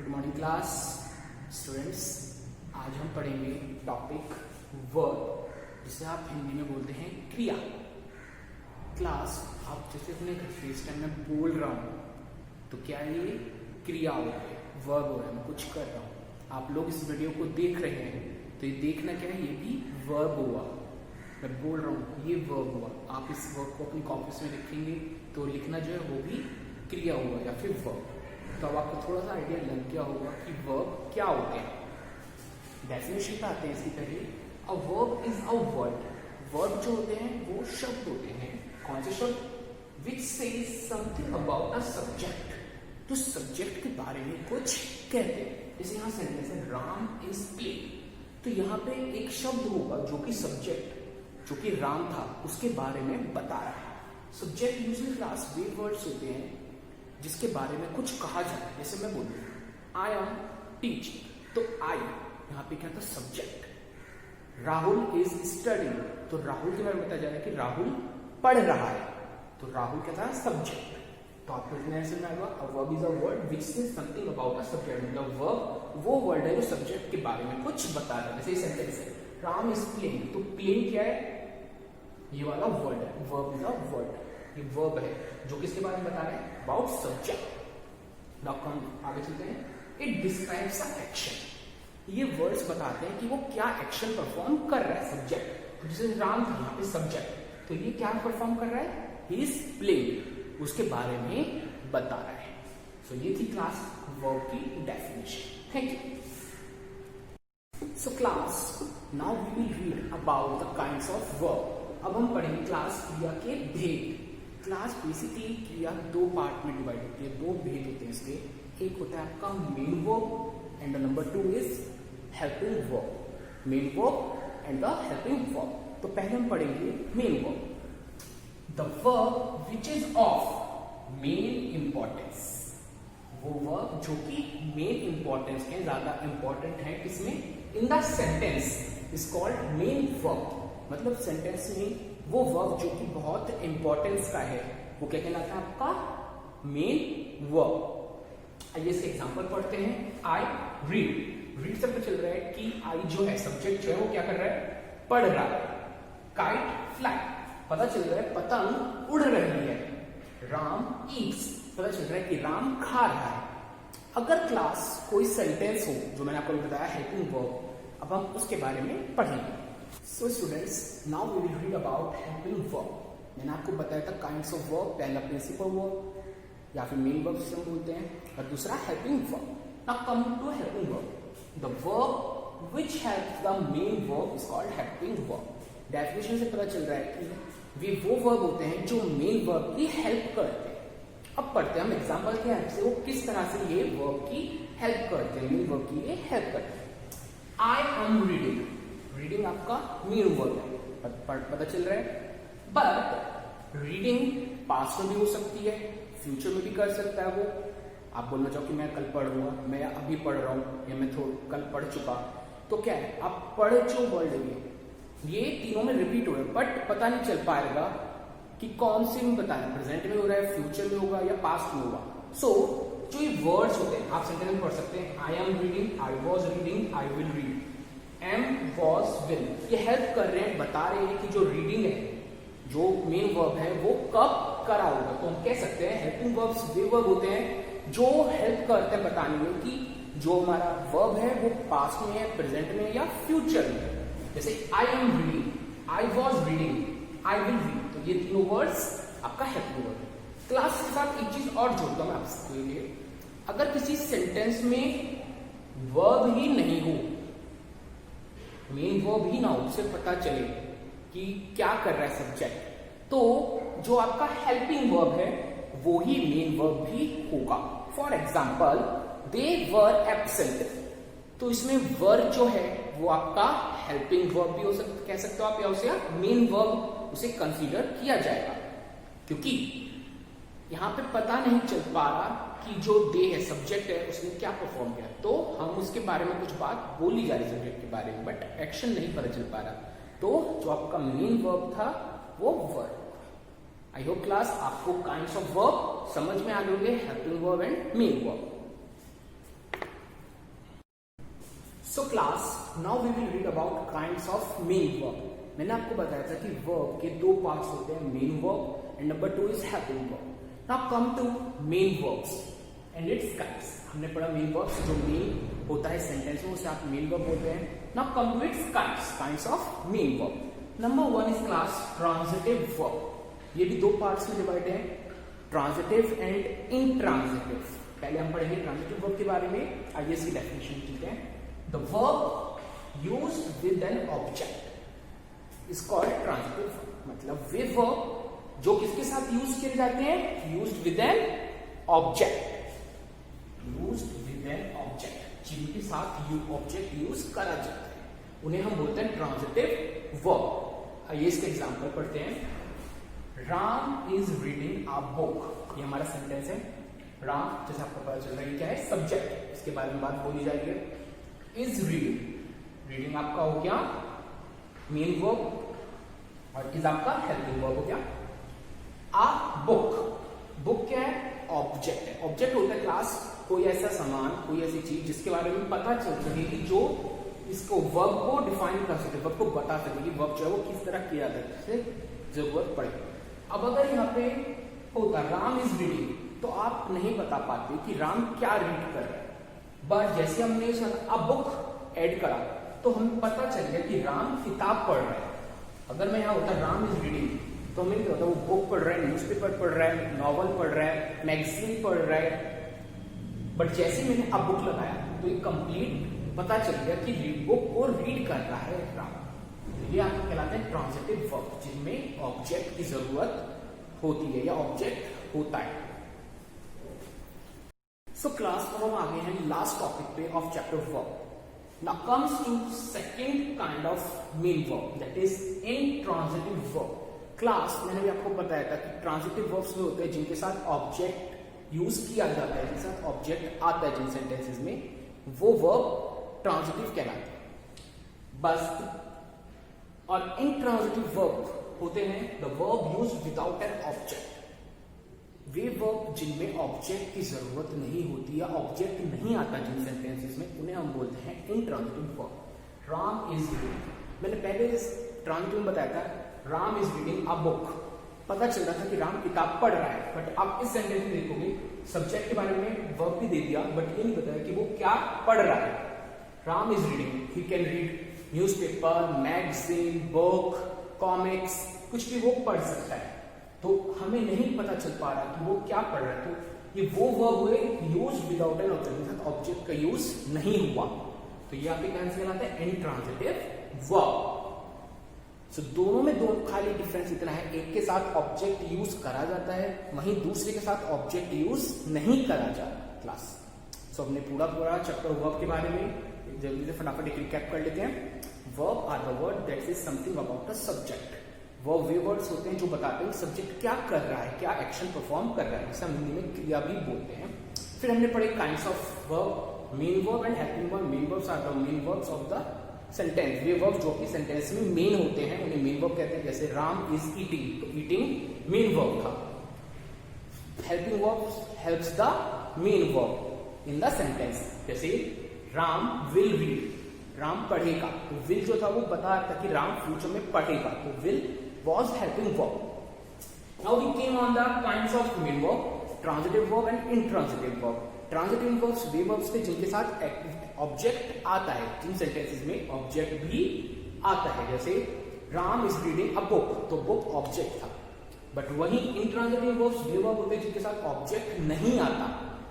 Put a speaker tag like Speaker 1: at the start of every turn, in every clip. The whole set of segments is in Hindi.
Speaker 1: Good morning class students. आज हम पढ़ेंगे टॉपिक वर्ब, जिसे आप हिंदी में बोलते हैं क्रिया। क्लास आप जैसे अपने घर से इस टाइम में बोल रहा हूँ तो क्या ये क्रिया हो गई, वर्ब हो रहा है, मैं कुछ कर रहा हूँ। आप लोग इस वीडियो को देख रहे हैं तो ये देखना क्या है, ये भी वर्ब हुआ। मैं बोल रहा हूँ ये वर्ब हुआ, आप इस वर्ब को अपनी कॉपी में लिखेंगे तो लिखना जो है वो भी क्रिया हुआ या फिर वर्ब। तो अब आपको थोड़ा सा आइडिया लग गया होगा कि वर्ब क्या होते हैं। डेफिनेशन पे आते हैं इसकी पहले। A verb is a word. Verb जो होते हैं वो शब्द होते हैं। कौन से शब्द? Which says something about a subject, तो सब्जेक्ट के बारे में कुछ कहते हैं। जैसे यहाँ सेंटेंस है राम इज प्लेइंग, तो यहाँ पे एक शब्द होगा जो कि सब्जेक्ट जो कि राम था उसके बारे में बता रहा है। सब्जेक्ट यूजली क्लास वे वर्ड्स होते हैं जिसके बारे में कुछ कहा जाता है। जैसे मैं बोलूँ आई एम टीचिंग, तो आई यहाँ पे क्या था, सब्जेक्ट। राहुल इज स्टडिंग, तो राहुल के बारे में बताया जा रहा है कि राहुल पढ़ रहा है, तो राहुल क्या था, सब्जेक्ट। तो आपको इतना ऐसे में आएगा a verb is a word which says something about a subject. मतलब वर्ब वो वर्ड है जो सब्जेक्ट के बारे में कुछ बता रहा है। जैसे सेंटेंस है राम इज प्लेइंग, तो प्लेइंग क्या है, ये वाला वर्ड है, वर्ब इज अ वर्ड। ये वर्ब है जो किसके बारे में बता रहे हैं, अबाउट सब्जेक्ट। नाउ हम आगे चलते हैं। इट डिस्क्राइब्स अ एक्शन, ये वर्ड्स बताते हैं कि वो क्या एक्शन परफॉर्म कर रहा है सब्जेक्ट। तो जैसे राम था यहाँ पे सब्जेक्ट, तो ये क्या परफॉर्म कर रहा है, ही इज प्लेइंग, उसके बारे में बता रहा है। सो ये थी क्लास वर्ब की definition. Thank you. So class now we will read about the kinds of verb. अब हम पढ़ेंगे क्लास क्रिया के भेद। क्लास बेसिकली क्रिया दो पार्ट में डिवाइड होती है, दो भेद होते हैं इसके। एक होता है आपका main verb and the number 2 is helping verb. Main verb and the helping verb. तो पहले हम पढ़ेंगे main verb. The verb which is of main importance, वो वर्ब जो कि मेन इंपॉर्टेंस के ज्यादा इंपॉर्टेंट है किसमें, in the sentence is called main verb. मतलब सेंटेंस में वो वर्ब जो कि बहुत इंपॉर्टेंस का है वो क्या कहलाता है, आपका मेन वर्ब। आइए इसके एग्जांपल पढ़ते हैं। आई रीड, रीड से पता चल रहा है कि आई जो है सब्जेक्ट जो है वो क्या कर रहा है, पढ़ रहा है। काइट फ्लाई, पता चल रहा है पतंग उड़ रही है। राम ईट्स, पता चल रहा है कि राम खा रहा है। अगर क्लास कोई सेंटेंस हो जो मैंने आपको बताया हेल्पिंग वर्ब, अब हम उसके बारे में पढ़ेंगे। So students now we will read about helping verb. मैंने आपको बताया था काइंड्स ऑफ वर्ब, पहला प्रिंसिपल वर्ब या फिर मेन वर्ब जिसे हम बोलते हैं, और दूसरा helping verb. Now come to helping verb. The verb which helps the main verb is called helping verb. Definition से पता चल रहा है कि वे वो वर्ब होते हैं जो मेन वर्ब की हेल्प करते हैं। अब पढ़ते हैं हम एग्जाम्पल के हेल्प से वो किस तरह से ये वर्ब की हेल्प करते हैं, मेन वर्ब की ये हेल्प करते हैं। आई एम रीडिंग, रीडिंग आपका मेन वर्ब है, पता चल रहा है। बट रीडिंग पास्ट में भी हो सकती है, फ्यूचर में भी कर सकता है वो। आप बोलना चाहो कि मैं कल पढ़ूंगा, मैं अभी पढ़ रहा हूं, या मैं कल पढ़ चुका, तो क्या है, आप पढ़ जो वर्ड है ये तीनों में रिपीट हो रहा है, बट पता नहीं चल पाएगा कि कौन से में बताना, प्रेजेंट में हो रहा है, फ्यूचर में होगा या पास्ट में होगा। सो जो ये वर्ड्स होते हैं आप सेंटेंस में पढ़ सकते हैं। I am reading, I was reading, I will read. Am was will, ये हेल्प कर रहे हैं, बता रहे हैं कि जो रीडिंग है, जो मेन वर्ब है वो कब करा होगा। तो हम कह सकते हैं हेल्पिंग वर्ब्स वे वर्ब होते हैं जो हेल्प करते हैं बताने में कि जो हमारा वर्ब है वो पास्ट में है, प्रेजेंट में या फ्यूचर में। जैसे आई am reading, I was reading, I will read, तो ये तीनों वर्ड्स आपका हेल्पिंग वर्ब है। क्लास के साथ एक चीज और जोड़ता हूं मैं आपके लिए। अगर किसी सेंटेंस में वर्ब ही नहीं हो, मेन वर्ब ही ना हो, उससे पता चले कि क्या कर रहा है सब्जेक्ट, तो जो आपका हेल्पिंग वर्ब है वो ही मेन वर्ब भी होगा। For example they were absent, तो इसमें वर्ब जो है वो आपका हेल्पिंग वर्ब भी हो सकता, कह सकते हो आप, या उसे मेन वर्ब उसे कंसीडर किया जाएगा। क्योंकि यहां पे पता नहीं चल पा रहा कि जो दे है सब्जेक्ट है उसने क्या परफॉर्म किया, तो हम उसके बारे में कुछ बात बोली जा रही सब्जेक्ट के बारे में, बट एक्शन नहीं पता चल पा रहा। तो जो आपका मेन वर्ब था वो वर्ब। आई होप क्लास आपको काइंड्स ऑफ वर्ब समझ में आ गए होंगे, helping verb and main verb. So class, now we will read about kinds of main verb. मैंने आपको बताया था कि वर्ब के दो पार्ट्स होते हैं, main verb and number 2 is helping verb. Now come to main verbs and its kinds. हमने पढ़ा मेन वर्ब्स, जो मेन होता है सेंटेंस में उसे आप मेन वर्ब बोलते हैं। Now come to its kinds of main verb. Number 1 is class transitive verb. ये भी दो पार्ट्स में डिवाइड है, ट्रांजिटिव एंड इंट्रांजिटिव। पहले हम पढ़ेंगे ट्रांजिटिव वर्ब के बारे में। आइए इसकी डेफिनेशन ठीक है। The verb used with an object is called transitive verb. मतलब वे वर्ब जो किसके साथ यूज किए जाते हैं, used with an object, used with an object, जिनके साथ ऑब्जेक्ट यूज करा जाता है उन्हें हम बोलते हैं ट्रांजिटिव वर्ब। आइए इसके एग्जांपल पढ़ते हैं। Ram is reading a book, ये हमारा सेंटेंस है। राम, जैसे आपको पता चल रहा है क्या है, सब्जेक्ट, इसके बारे में बात बोली जाएगी। इज रीडिंग, रीडिंग आपका हो गया मेन वर्ब और इज आपका हेल्पिंग वर्ब हो गया। आ बुक, बुक क्या है, ऑब्जेक्ट है। ऑब्जेक्ट होता है क्लास कोई ऐसा सामान, कोई ऐसी चीज जिसके बारे में पता चल सके कि जो इसको वर्ब को डिफाइन कर सके, वर्ब को बता सके कि वर्ब जो है वो किस तरह किया जाता है, जिससे जरूरत पड़े। अब अगर यहाँ पे होता राम इज रीडिंग, तो आप नहीं बता पाते कि राम क्या रीड कर रहा है। बट जैसे हमने अ बुक ऐड करा तो हमें पता चल गया कि राम किताब पढ़ रहा है। अगर मैं यहाँ होता राम इज रीडिंग, तो हमें क्या होता है, वो बुक पढ़ रहा है, न्यूज़पेपर पढ़ रहा है, नॉवल पढ़ रहा है, मैगजीन पढ़ रहा है। बट जैसे मैंने अब बुक लगाया तो ये कंप्लीट पता चल गया कि बुक को रीड कर रहा है राम। तो ये आपको कहलाते हैं ट्रांजिटिव वर्ब, जिनमें ऑब्जेक्ट की जरूरत होती है या ऑब्जेक्ट होता है। सो क्लास, अब हम आ गए हैं लास्ट टॉपिक पे of chapter verb. Now comes to second kind of main verb, that is intransitive verb. Class, मैंने भी आपको बताया था कि ट्रांजिटिव वर्ब्स में होते हैं जिनके साथ ऑब्जेक्ट यूज किया जाता है, जिनके साथ ऑब्जेक्ट आता है जिन सेंटेंसेस में, वो वर्ब ट्रांजिटिव कहलाते हैं बस। और इंट्रांजिटिव वर्ब होते हैं the verb used without an object. Way verb जिनमें ऑब्जेक्ट की जरूरत नहीं होती या ऑब्जेक्ट नहीं आता जिन सेंटेंसेस में, उन्हें हम बोलते हैं intransitive verb. Ram is reading, मैंने पहले इस ट्रांजिटिव में बताया था Ram is reading a book, पता चल रहा था कि राम किताब पढ़ रहा है। बट आप इस सेंटेंस में देखोगे सब्जेक्ट के बारे में वर्ब भी दे दिया, बट ये नहीं बताया कि वो क्या पढ़ रहा है। Ram is reading, he can read newspaper, magazine, book, comics, कुछ भी वो पढ़ सकता है। तो हमें नहीं पता चल पा रहा कि वो क्या पढ़ रहा है। तो ये वो वर्ब हुए use without an object, object का यूज नहीं हुआ, तो ये आपके कैंसिल कहलाता है इंट्रांजिटिव वर्ब। सो दोनों में दो खाली डिफरेंस इतना है, एक के साथ ऑब्जेक्ट यूज करा जाता है, वहीं दूसरे के साथ ऑब्जेक्ट यूज नहीं करा जाता। क्लास, सो हमने पूरा चैप्टर वर्ब के बारे में जल्दी से फटाफट एक रिकैप कर लेते हैं। Verb are the word that is something about a subject. Verb वे वर्ड्स होते हैं जो बताते हैं सब्जेक्ट क्या कर रहा है, क्या एक्शन परफॉर्म कर रहा है, जिसे हम हिंदी में क्रिया भी बोलते हैं। फिर हमने पढ़े kinds of verb, main verb and helping verb. Main verbs are the main verbs of the sentence. वे वर्ब जो कि सेंटेंस में मेन होते हैं उन्हें मेन वर्ब कहते हैं। जैसे राम इज ईटिंग, तो ईटिंग मेन वर्ब था। Helping verb helps the main verb in the sentence. जैसे राम विल रीड, राम पढ़ेगा, तो विल जो था वो बता रहा था कि राम फ्यूचर में पढ़ेगा, तो will was helping verb. Now we came on the kinds of main verb, transitive verb and intransitive verb. Transitive verbs way verbs थे जिनके साथ ऑब्जेक्ट आता है, जिन सेंटेंसेस में ऑब्जेक्ट भी आता है। जैसे Ram is reading a book, तो बुक ऑब्जेक्ट था। बट वही इंट्रांजिटिव वर्ब्स वे वर्ब होते हैं जिनके साथ ऑब्जेक्ट नहीं आता,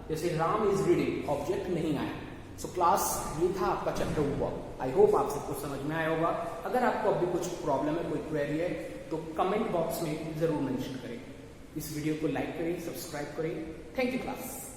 Speaker 1: जैसे राम इज रीडिंग, ऑब्जेक्ट नहीं आया। सो क्लास, ये था आपका चैप्टर वर्ब। आई होप आप सबको समझ में आया होगा। अगर आपको अभी कुछ प्रॉब्लम है, कोई क्वेरी है, तो कमेंट बॉक्स में जरूर मेंशन करें। इस वीडियो को लाइक करें, सब्सक्राइब करें। Thank you class.